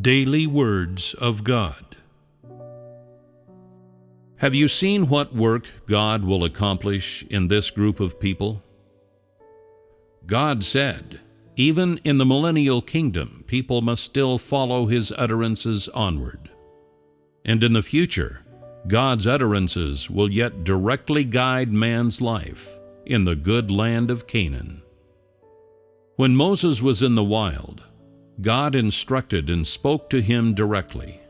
Daily Words of God. Have you seen what work God will accomplish in this group of people? God said, even in the millennial kingdom, people must still follow His utterances onward. And in the future, God's utterances will yet directly guide man's life in the good land of Canaan. When Moses was in the wild, God instructed and spoke to him directly.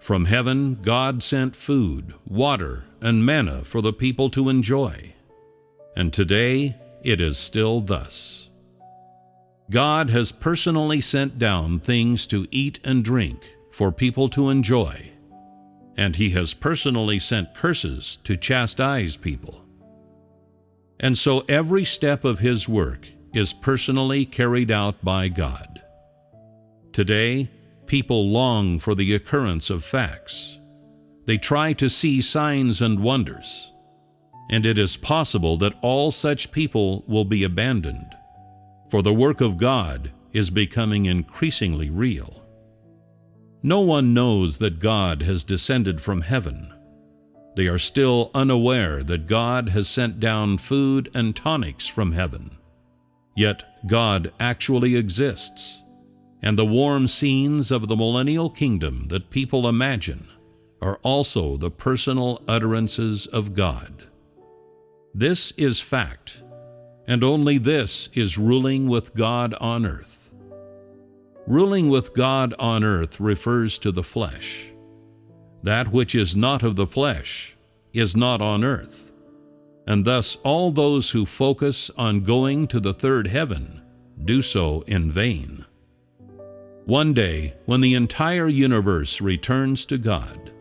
From heaven, God sent food, water, and manna for the people to enjoy. And today, it is still thus. God has personally sent down things to eat and drink for people to enjoy, and He has personally sent curses to chastise people. And so every step of His work is personally carried out by God. Today, people long for the occurrence of facts. They try to see signs and wonders, and it is possible that all such people will be abandoned, for the work of God is becoming increasingly real. No one knows that God has descended from heaven. They are still unaware that God has sent down food and tonics from heaven. Yet God actually exists, and the warm scenes of the millennial kingdom that people imagine are also the personal utterances of God. This is fact, and only this is ruling with God on earth. Ruling with God on earth refers to the flesh. That which is not of the flesh is not on earth, and thus all those who focus on going to the third heaven do so in vain. One day, when the entire universe returns to God,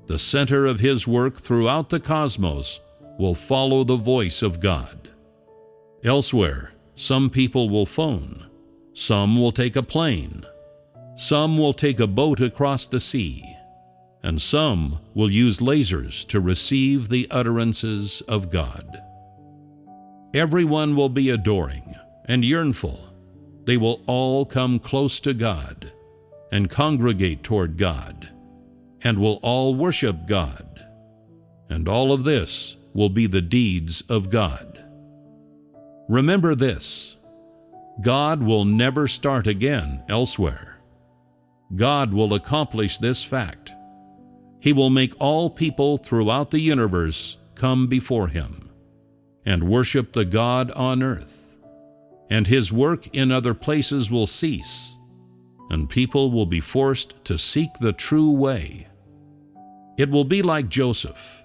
the center of His work throughout the cosmos will follow the voice of God. Elsewhere, some people will phone, some will take a plane, some will take a boat across the sea, and some will use lasers to receive the utterances of God. Everyone will be adoring and yearnful. They will all come close to God and congregate toward God, and will all worship God. And all of this will be the deeds of God. Remember this: God will never start again elsewhere. God will accomplish this fact. He will make all people throughout the universe come before Him and worship the God on earth. And His work in other places will cease, and people will be forced to seek the true way. It will be like Joseph.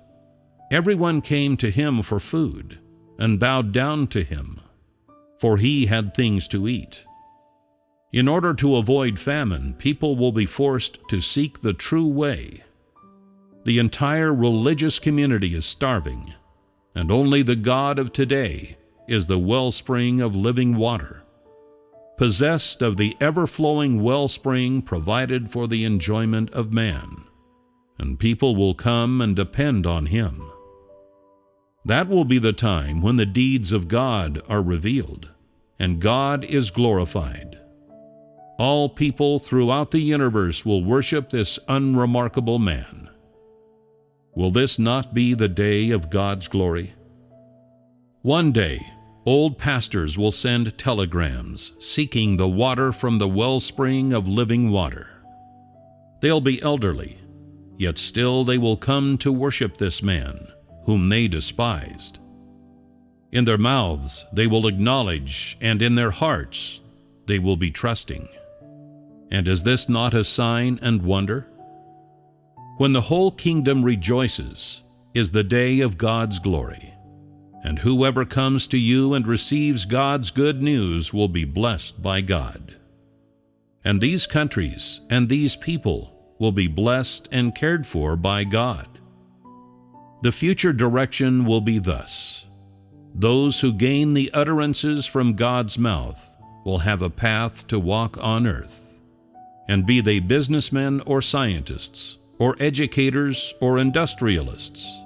Everyone came to him for food and bowed down to him, for he had things to eat. In order to avoid famine, people will be forced to seek the true way. The entire religious community is starving, and only the God of today is the wellspring of living water, possessed of the ever-flowing wellspring provided for the enjoyment of man, and people will come and depend on Him. That will be the time when the deeds of God are revealed, and God is glorified. All people throughout the universe will worship this unremarkable man. Will this not be the day of God's glory? One day, old pastors will send telegrams seeking the water from the wellspring of living water. They'll be elderly, yet still they will come to worship this man, whom they despised. In their mouths they will acknowledge, and in their hearts they will be trusting. And is this not a sign and wonder? When the whole kingdom rejoices is the day of God's glory. And whoever comes to you and receives God's good news will be blessed by God. And these countries and these people will be blessed and cared for by God. The future direction will be thus: those who gain the utterances from God's mouth will have a path to walk on earth, and be they businessmen or scientists, or educators or industrialists,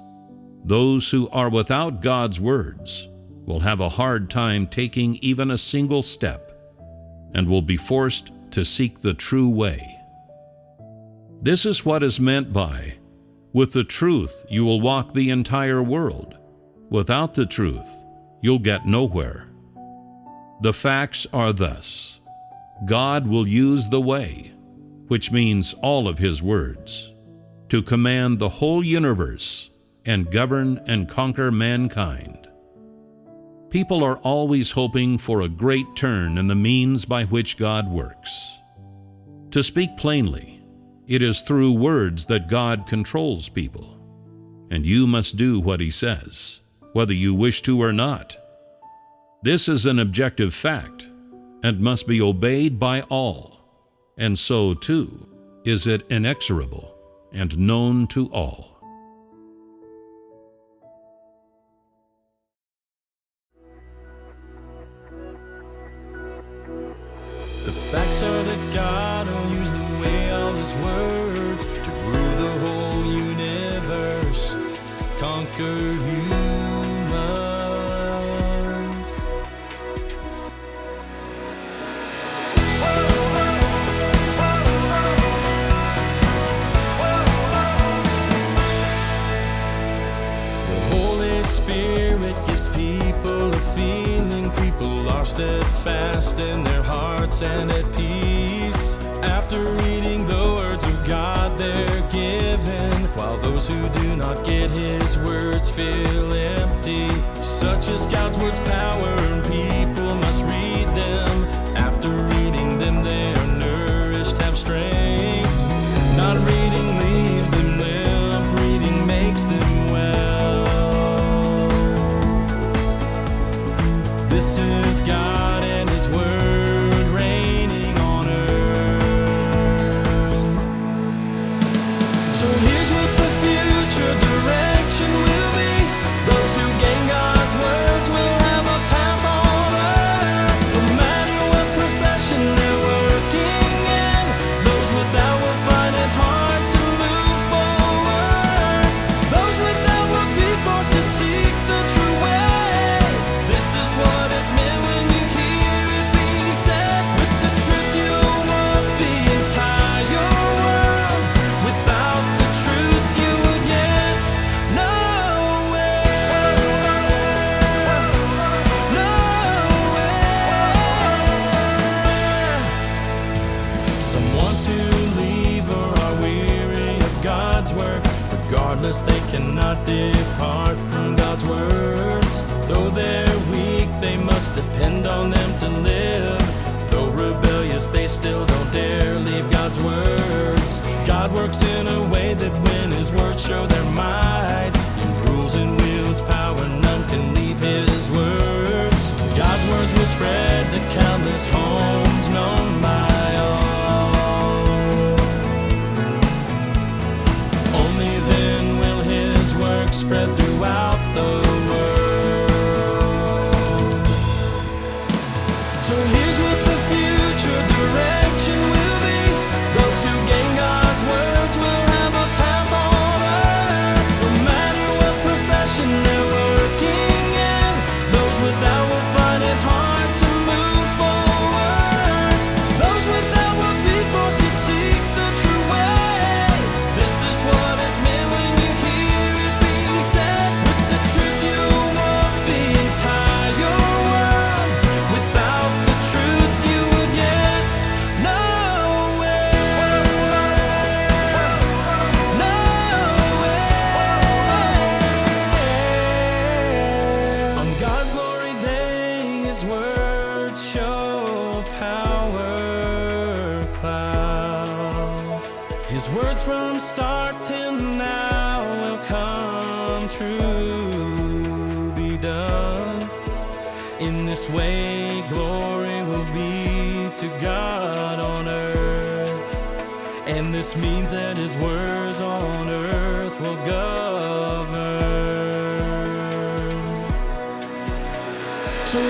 those who are without God's words will have a hard time taking even a single step, and will be forced to seek the true way. This is what is meant by, with the truth you will walk the entire world. Without the truth, you'll get nowhere. The facts are thus. God will use the way, which means all of His words, to command the whole universe and govern and conquer mankind. People are always hoping for a great turn in the means by which God works. To speak plainly, it is through words that God controls people, and you must do what He says, whether you wish to or not. This is an objective fact and must be obeyed by all, and so, too, is it inexorable and known to all. The facts are that God will use the way of His words to rule the whole universe, conquer humans. The Holy Spirit gives people a feeling. People are steadfast in their hearts and at peace after reading the words of God they're given, while those who do not get His words feel empty. Such is God's word's power, and people must read them. After reading them they are nourished, have strength. Not reading leaves them limp, reading makes them well. This is God and His word reigning on earth. So here's what the future direction will be. Those who gain God's words will have a path on earth. No matter what profession they're working in, those without will find it hard to move forward. Those without will be forced to seek the true way. This is what is meant when you hear it being said. With the truth you'll walk the entire world. Without the truth you will get nowhere. Some want to leave or are weary of God's work. Regardless, they cannot depart from God's words. Though they're weak, they must depend on them to live. Though rebellious, they still don't dare leave God's words. God works in a way that when His words show their might, He rules and wields power, none can leave His words. God's words will spread to countless homes known by all. Only then will His work spread throughout the world. So here's what the future direction will be. Those who gain God's words will have a path on earth. No matter what profession they're working in, those without will find it hard to move forward. Those without will be forced to seek the true way. This is what is meant when you hear it being said. With the truth you'll walk the entire world. Without the truth you will get nowhere. On God's glory day, His words show power cloud. His words from start till now will come true, be done. In this way, glory will be to God on earth. And this means that His words on earth will govern. So